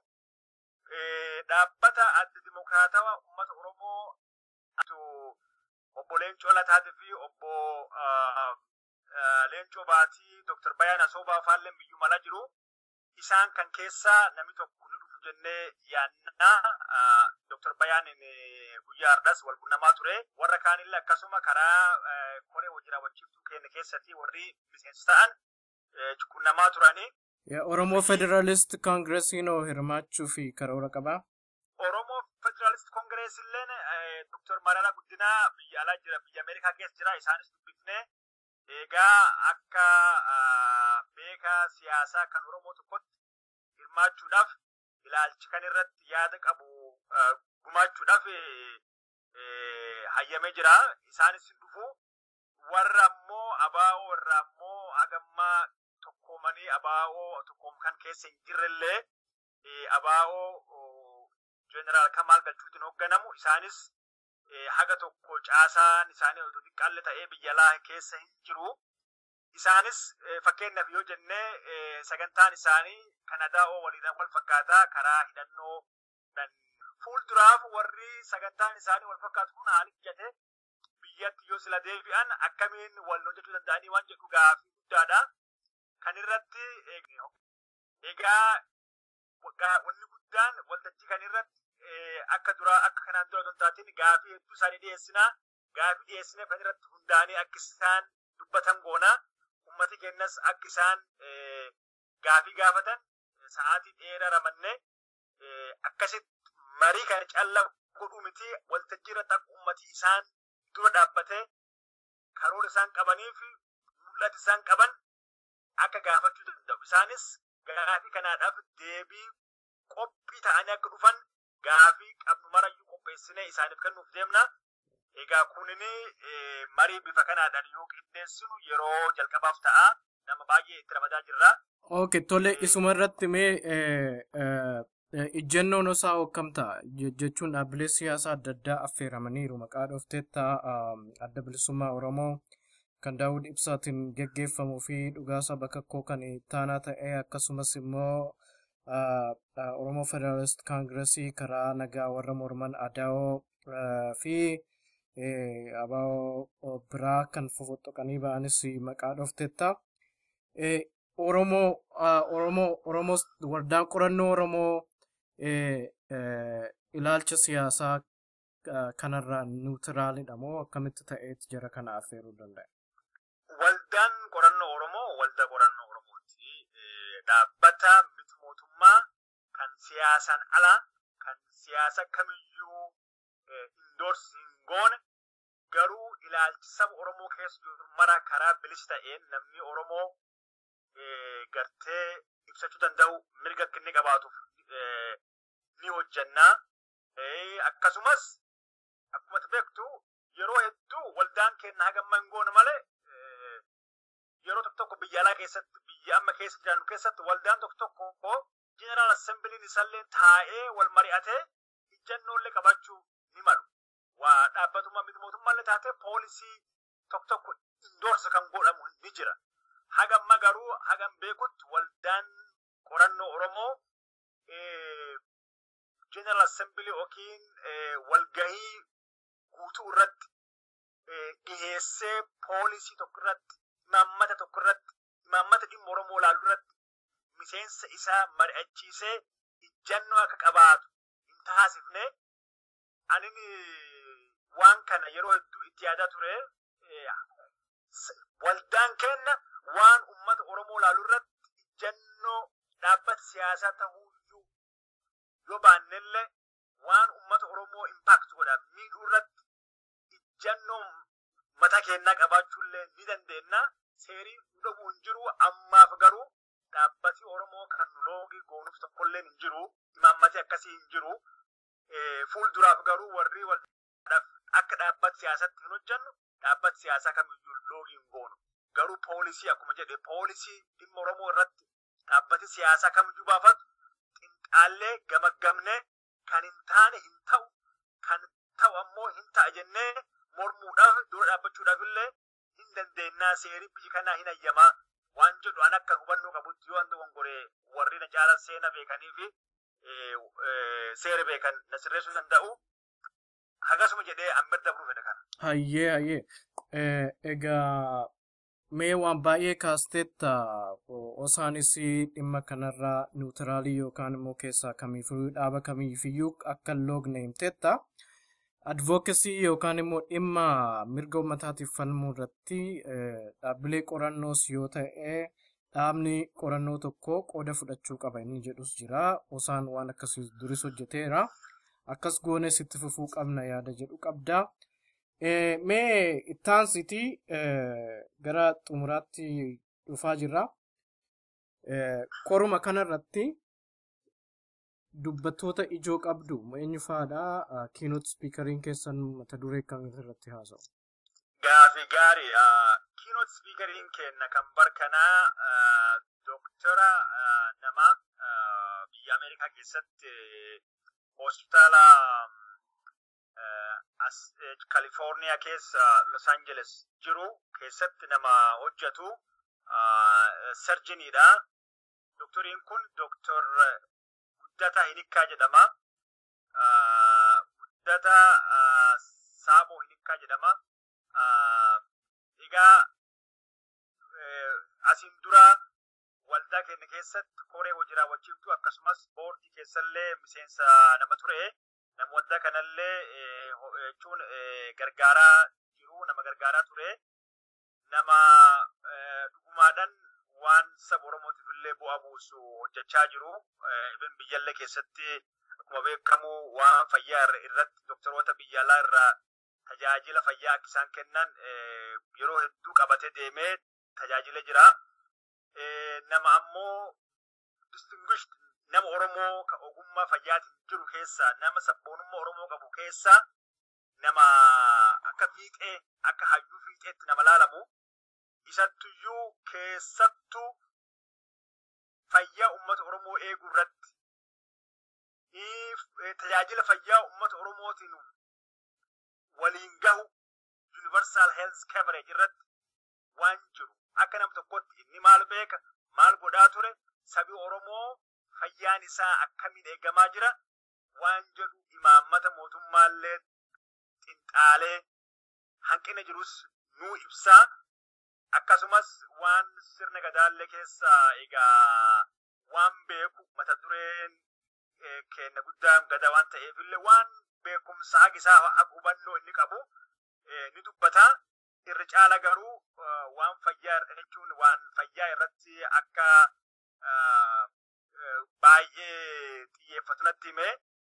Dhaabbata adda dimokiraatawaa uummata Oromoo obbo Leencoo Lataatii fi obbo Leencoo Baatii Dr. Bayaan Asoobaa faalleen biyyuu mala jiru. Isaan kan keessaa namni tokko nu dhufu jennee yaannaa Dr. Bayaan guyyaa har'as wal quunnamaa ture. Warra kaanillee akkasuma karaa koree hojii raawwachiiftuu keenya keessatti warri miseensa ta'an quunnamaa turanii. Oromoo Federalist Congressiin hirmaachuu fi karoora qabaa. Oromoo Federalist Congress illeen Dr. Mararaa Guddinaa biyya alaa jira, biyya Ameerikaa keessa jira. Isaanis dubbifnee egaa akka beekaa siyaasaa kan Oromoo tokkotti hirmaachuudhaaf ilaalchi kan irratti yaada qabu gumaachuudhaaf hayyamee jira. Isaanis dhufu warra ammoo abaa'oo warra ammoo hagammaa tokkoomanii abaa'oo tokkoom kan keessa hin jirrellee abaa'oo Jeneraal Kamaal Galchuutiin hoogganamu isaanis haga tokko caasaan isaanii otoo xiqqaalle ta'ee biyya alaa keessa hin jiru. Isaanis fakkeenyaaf yoo jennee sagantaan isaanii Kanadaa waliin wal fakkaataa karaa hidhannoo fuulduraaf warri sagantaan isaanii wal fakkaatu kun haala ijjate biyyatti yoo sila deebi'an akkamiin wal hojjechuu danda'anii waan jedhu gaaffii guddaadha. Kan irratti egaa wanni guddaan waltajjii kan irratti akka kanaan dura don taatiin gaaffii hedduu isaanii dhiyeessinaa. Gaaffii dhiyeessinee kan irratti hundaanii akka isaan dubbatan goona. Uummati keenyas akka isaan gaaffii gaafatan sa'aatii dheeraa ramannee akkasitti marii kan callaa godhuu miti waltajjii irratti akka uummati isaan dura dhaabbatee karoora isaan qabanii fi mul'ata isaan qaban akka gaafachuu danda'u. Isaanis gaaffii kanaadhaaf deebii qophii ta'anii akka dhufan gaaffii qabnu marayyuu qopheessinee isaaniif kennuuf deemna. Egaa kunini marii bifa kanaadhaan yoo qindeessinu yeroo jalqabaaf ta'a. Nama baay'ee itti ramadaa jirra. Okay, tole isuma irratti mee ijjennoon isaa hokkam ta'a jechuun dhaabbilee siyaasaa adda addaa affeeramaniiru maqaa dhoofteetta adda bilisummaa Oromoo kan Daawud Ibsaatiin geggeeffamuu fi dhugaasa bakka koo kan taanaa ta'e akkasumas immoo Oromoo Federalist Congressii karaa nagaa warra morman Adaawoo fi abaa'oo biraa kan fofoxoqanii ba'anis maqaa dhoofteetta. Oromoo waldaan qorannoo Oromoo ilaalcha siyaasaa kanarraa niwutiraalidha moo akkamitti ta'eeti jara kana affeeruu danda'a? Waldaan qorannoo Oromoo waldaa qorannoo Oromooti. Dhaabbata miti mootummaa kan siyaasaan ala kan siyaasa kamiyyuu indoorsi hin goone garuu ilaalchi saba Oromoo keessa jiru mara karaa bilisa ta'een namni Oromoo gartee ibsachuu danda'u mirga akka inni qabaatuuf ni hojjannaa. Akkasumas akkuma beektu yeroo hedduu waldaan keenya hagamma hin goone malee yeroo tokko biyya alaa keessatti biyya amma keessa jiraannu keessatti waldaan tokko General Assembly isaallee taa'ee wal mari'atee ijjannoolee qabachuu ni malu. Waa dhaabbatuma miti mootummaallee taatee poolisii tokko indoorsa kan godhamu ni jira. Hagamma garuu hagam beekutti waldaan qorannoo Oromoo General Assembly yookiin walgahii guutuu irratti dhiheessee poolisii tokko irratti imaammata tokko irratti imaammata dhimma Oromoo ilaaluu irratti miseensa isaa mari'achiisee ijjannoo akka qabaatu hin taasifne anin waan kana yeroo hedduu itti yaadaa ture. Waldaan keenya waan ummata Oromoo ilaaluu irratti ijjannoo dhaabbata siyaasaa ta'uuyyuu yoo baannellee waan ummata Oromoo impact godha miidhuu irratti ijjannoo mataa keenyaa qabaachuullee ni dandeenya. Seerii dhuguu hin jiru ammaaf garuu dhaabbati Oromoo kan loogii goonuuf tokkollee hin jiru. Imaammati akkasii hin jiru. Fuulduraaf garuu warri akka dhaabbata siyaasaatti hin hojjannu dhaabbati siyaasaa kamiyyuu loogii hin goonu. Garuu poolisii akkuma jedhe poolisii dhimma Oromoo irratti dhaabbati siyaasaa kamiyyuu baafatu xinxaallee gamaggamnee kan hin taane hin ta'u kan ta'u ammoo hin ta'a jennee mormuudhaaf dura dhaabbachuudhaaf illee hin dandeenyaa. Seerii biyyi kanaa hin ayyamaa waan jedhu an akka hubannoo qabutti yoo wanta gongoree warri na caalan seena beekanii fi seera beekan na sirreessuu danda'u. Hagasuma jedhee ammir dabruu fedha kana. Hayyee. Egaa mee waan baay'ee kaasteetta osaanis dhimma kanarraa niwutiraalii yookaan immoo keessaa kamiifiyyuu dhaaba kamiifiyyuu akka loogne himteetta. Advocacy yookaan immoo dhimma mirga uummataatiif falmuu irratti dhaabbilee qorannoos yoo ta'e dhaabni qorannoo tokko qooda fudhachuu qaba inni jedhus jira. Osaan waan akkasii duris hojjeteera. Akkas goones itti fufuu qabna yaada jedhu qabda. Mee ittaansiti gara xumuraatti dhufaa jirra. Qoruma kanarratti dubbattoota ijoo qabdu eenyu faadha? Keynote speakeriin keessan mata duree akkamitti irratti haasa'u? Gaaffii gaarii. Keynote speakeriin keenya kan barkanaa doktora nama biyya Ameerikaa keessatti hospitaala California keessa Los Angeles jiru keessatti nama hojjetu surgeonidha. Doktoriin kun Doktor Guddata Hinikkaa jedhama. Guddata Saaboo Hinikkaa jedhama. Egaa asiin dura waldaa keenya keessatti koree hojii raawwachiiftu akkasumas boordii keessallee miseensa nama ture. Nama waldaa kanallee jechuun gargaaraa jiru, nama gargaaraa ture. Nama dhugumaadhaan waan saba Oromootiif illee bu'aa buusu hojjechaa jiru. Ibn biyyallee keessatti akkuma beekamu waan fayyaa irratti doktoroota biyya alaa irraa tajaajila fayyaa akka isaan kennan yeroo hedduu qabatee deemee tajaajilee jira. Nama ammoo distinguished nama Oromoo kan ogummaa fayyaatiin jiru keessa nama sabboonummaa Oromoo qabu keessa nama akka fiixee akka hayyuu fiixeetti nama laalamu. Isattuyyuu keessattuu fayyaa uummata Oromoo eeguu irratti tajaajila fayyaa uummata Oromootiin waliin gahu universal health coverage irratti waan jiru akka nam tokkotti inni maal beeka maal godhaa ture sabi Oromoo fayyaan isaa akkamiin eegamaa jira waan jedhu imaammata mootummaallee xinxaalee hanqina jirus nuu ibsaa. Akkasumas waan sirna gadaallee keessa egaa waan beeku mata dureen kenna guddaan gada waan ta'eefillee waan beekumsa hagisaa hubannoo inni qabu ni dubbata. Irra caala garuu waan fayyaa jechuun waan fayyaa irratti akka baay'ee xiyyeeffatu natti hime.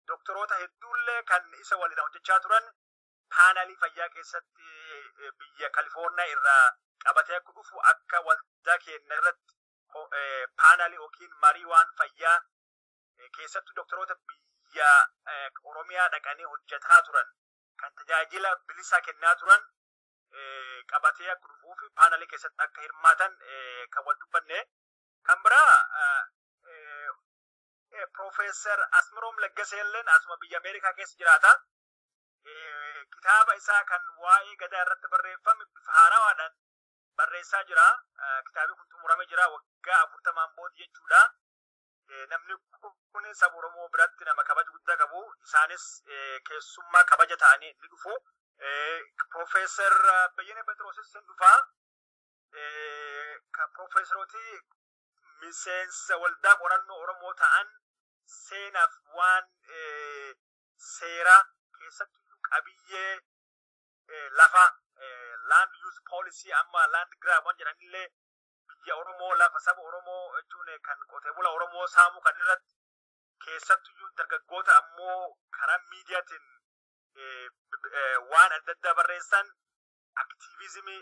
Doktoroota hedduullee kan isa waliin hojjechaa turan paanalii fayyaa keessatti biyya Kalifoorniyaa irraa qabatee akka dhufu akka waldaa keenya irratti paanalii yookiin marii waan fayyaa keessattuu doktoroota biyya Oromiyaa dhaqanii hojjetaa turan kan tajaajila bilisaa kennaa turan qabatee akka dhufuuf paanalii keessatti akka hirmaatan kan wal dubbanne. Kan biraa Profeesar Asmiroom Leggaseelleen asuma biyya Ameerikaa keessa jiraata. Kitaaba isaa kan waa'ee gadaa irratti barreeffame bifa haarawaadhaan barreessaa jira. Kitaabni kun xumuramee jira waggaa 40 booda jechuudha. Namni kun saba Oromoo biratti nama kabaja guddaa qabu. Isaanis keessummaa kabaja ta'anii ni dhufu. Profeesar Beyyene Pheexroosis ni dhufa. Profeesarooti miseensa waldaa qorannoo Oromoo ta'an seenaaf waan seeraa keessatti qabiyyee lafa land use policy amma land grab waan jedhanillee biyya Oromoo lafa saba Oromoo jechuun kan qotee bula Oromoo saamuu kan irratti keessattuu dargaggoota ammoo karaa miidiyaatiin waan adda addaa barreessan aktiivizimii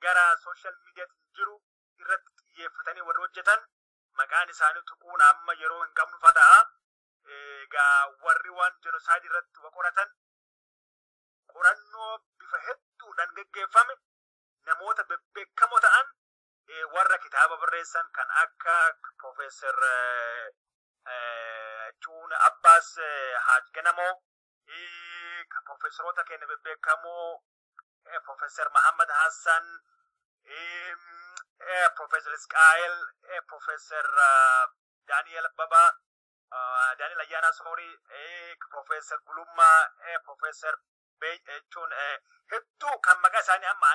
gara sooshaal miidiyaatiin jiru irratti xiyyeeffatanii warri hojjetan maqaan isaanii tuquun amma yeroo hin qabnu fata'a. Egaa warri waan jenosaayidii irratti qoratan qorannoo bifa hedduudhaan geggeeffame namoota bebbeekamoo ta'an warra kitaaba barreessan kan akka Profeesar Chuun Abbaas Haaj Ganamoo, kan Profeesaroota keenya bebbeekamoo Profeesar Mahammad Hassan, Profeesar Isqaayel, Profeesar Daani'el Abbabaa, Daani'el Ayyaanaa Soorii, Profeesar Gulummaa, Profeesar jechuun hedduu kan maqaa isaanii amma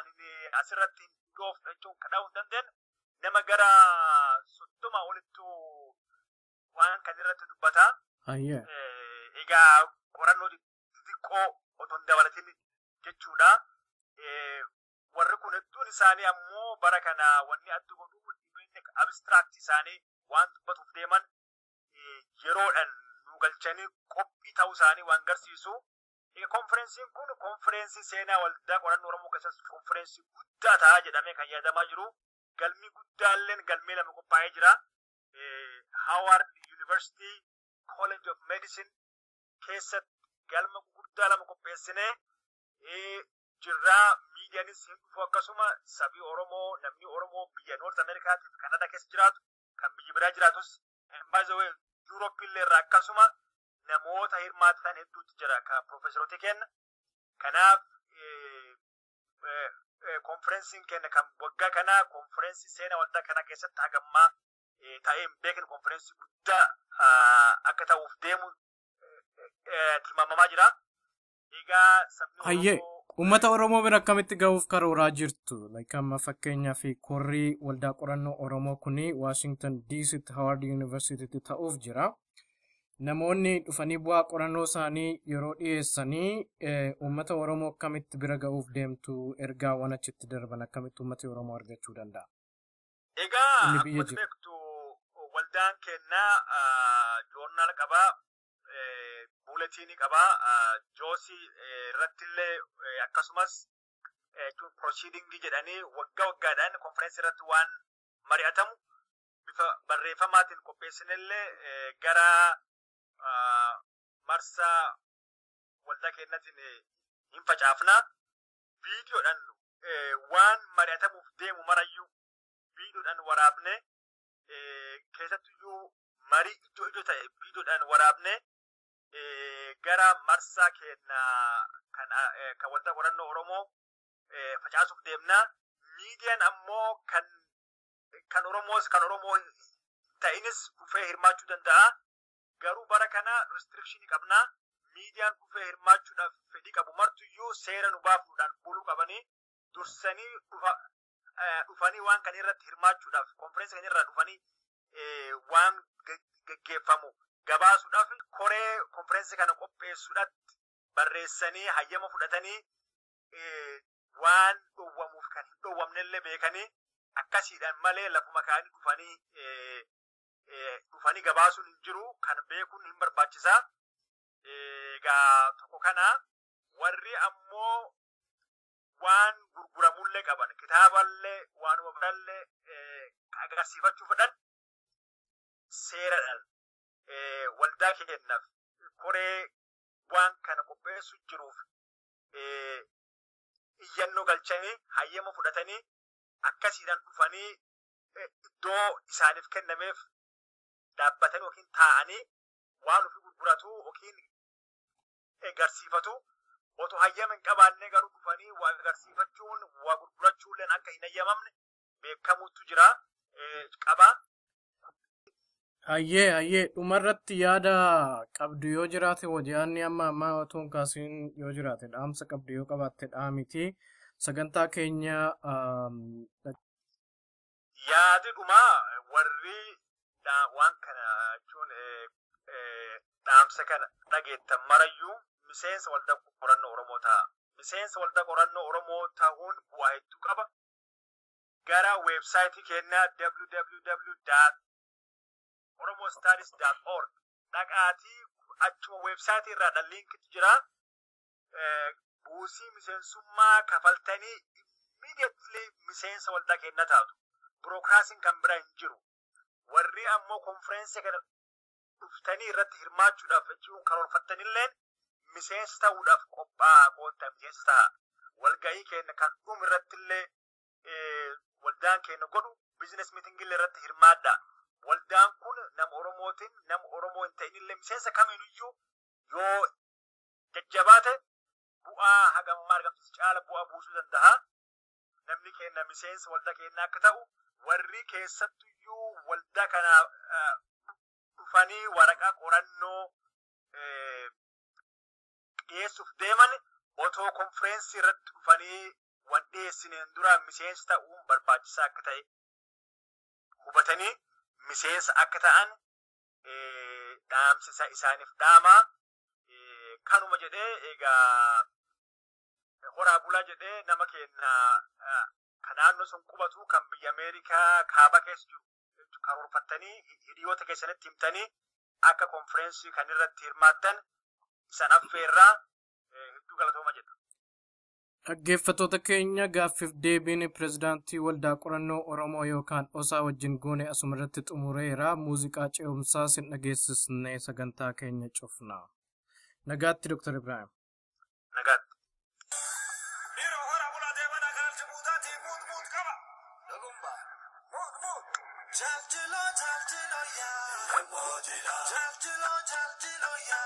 asirratti dhoof jechuun kadhaa'uu hin dandeenye nama gara 30 olittuu waan kan irratti dubbata. Egaa qorannoo xixiqqoo otoo hin dabalatin jechuudha. Warri kun hedduun isaanii ammoo bara kana wanni adda godhu abstract isaanii waan dubbatuuf deeman yeroodhaan nu galchanii qophii ta'uu isaanii waan garsiisu. Konferensiin kun konferensii seenaa waldaa qorannoo Oromoo keessatti konferensii guddaa ta'a jedhamee kan yaadamaa jiru. Galmi guddaalleen galmee lama qophaa'ee jira. Howard University College of Medicine keessatti galma guddaa lama qopheessinee jirraa miidiyaanis hin dhufu akkasuma sabii Oromoo namni Oromoo biyya Noort Ameerikaatti fi Kanada keessa jiraatu kan biyya biraa jiraatus baay'ee Yuurooppii illee irraa akkasuma namoota hirmaatan hedduutu jira kan Profeesaroota keenya. Kanaaf konferensiin keenya kan waggaa kanaa konferensii seenaa waldaa kanaa keessatti hagammaa ta'ee hin beekne konferensii guddaa akka ta'uuf deemu tilmaamamaa jira. Egaa sabni Uummata Oromoo bira akkamitti ga'uuf karooraa jirtu? Amma fakkeenyaa fi korrii waldaa qorannoo Oromoo kuni Washington DC'tti Howard University'tti ta'uuf jira. Namoonni dhufanii bu'aa qorannoo isaanii yeroo dhiyeessanii uummata Oromoo akkamitti bira ga'uuf deemtu ergaa waan achitti darban akkamitti uummata Oromoo argachuu danda'a? Egaa akkuma beektu waldaan keenyaa joornaal qabaa, buuletiinii qabaa, joosii irrattillee akkasumas proceedingii jedhanii waggaa waggaadhaan konferensii irratti waan mari'atamu bifa barreeffamaatiin qopheessinellee gara marsaa waldaa keenyatiin hin facaafna. Viidiyoodhaan waan mari'atamuuf deemu marayyuu viidiyoodhaan waraabne keessattuyyuu marii ijoo ta'e viidiyoodhaan waraabne gara marsaa keenya kan waldaa qorannoo Oromoo facaasuuf deemna. Miidiyaan ammoo kan Oromoo ta'inis dhufee hirmaachuu danda'a. Garuu bara kana restrictionii qabna. Miidiyaan dhufee hirmaachuudhaaf fedhii qabu martuyyuu seera nu baafuudhaan buluu qabanii dursanii dhufanii waan kan irratti hirmaachuudhaaf konferensii kan irraa dhufanii waan geggeeffamu gabaasuudhaaf koree konferensii kana qopheessuudhaatti barreessanii hayyama fudhatanii waan dhowwamuuf kan hin dhowwamnellee beekanii akkasiidhaan malee lafuma kaanii dhufanii gabaasuun hin jiru kan beekuun hin barbaachisaa. Egaa tokko kana warri ammoo waan gurguramullee qaban kitaaballee waanuma birallee agarsiifachuu fedhan seeradhaan waldaa keenyaaf koree waan kana qopheessu jiruuf iyyannoo galchanii hayyama fudhatanii akkasiidhaan dhufanii iddoo isaaniif kennameef dhaabbatanii yookiin taa'anii waan ofii gurguratu yookiin agarsiifatu otoo hayyama hin qabaanne garuu dhufanii waa agarsiifachuun waa gurgurachuulleen akka hin hayyamamne beekamuutu jira qaba. Ayyee dhumarratti yaada qabdu yoo jiraate wadiyaanni amma otoon kaasiin yoo jiraate dhaamsa qabdu yoo qabaatte dhaamiti sagantaa keenya yaadi dhumaa warri waan kana jechuun dhaamsa kana dhageettan marayyuu miseensa waldaa qorannoo Oromoo ta'a. Miseensa waldaa qorannoo Oromoo ta'uun bu'aa hedduu qaba. Gara weebsaayitii keenyaa www.oromostudies.org dhaqaatii achuma weebsaayitii irraa liinkitu jira. Buusii miseensummaa kafaltanii immediately miseensa waldaa keenyaa taatu. Birookiraasiin kan bira hin jiru. Warri ammoo konferensii kana dhuftanii irratti hirmaachuudhaaf jechuun karoorfattanillee miseensa ta'uudhaaf qophaa'aa qoota miseensa ta'a. Walgahii keenya kan dhumu irrattillee waldaan keenya godhu biizines miitingillee irratti hirmaadha. Waldaan kun nama Oromootiin nama Oromoo hin ta'inillee miseensa kamiinuyyuu yoo jajjabaate bu'aa hagammaa argamsiisu caala bu'aa buusuu danda'a. Namni keenya miseensa waldaa keenyaa akka ta'u warri keessattuyyuu waldaa kana dhufanii waraqaa qorannoo dhiyeessuuf deeman otoo konferensii irratti dhufanii waan dhiyeessineen dura miseensa ta'uun barbaachisaa akka ta'e hubatanii miseensa akka ta'an dhaamsa isaaniif dhaamaa. Kanuma jedhee egaa horaa bulaa jedhee nama keenya kan naannoo sun qubatu kan biyya Ameerikaa kaaba keessa jiru karoorfattanii hiriyoota keessanitti himtanii akka konferensii kan irratti hirmaattan isan affeerraa hedduu galatooma jedha. Dhaggeeffattoota keenya gaaffiif deebiin pirezidaantii waldaa qorannoo Oromoo yookaan osaa wajjin goone asuma irratti xumureera. Muuziqaa ce'umsaa sin dhageessisnee sagantaa keenya cufna. Nagaatti Dr. Ibrahim. Nagaatti. Jaljilo ya,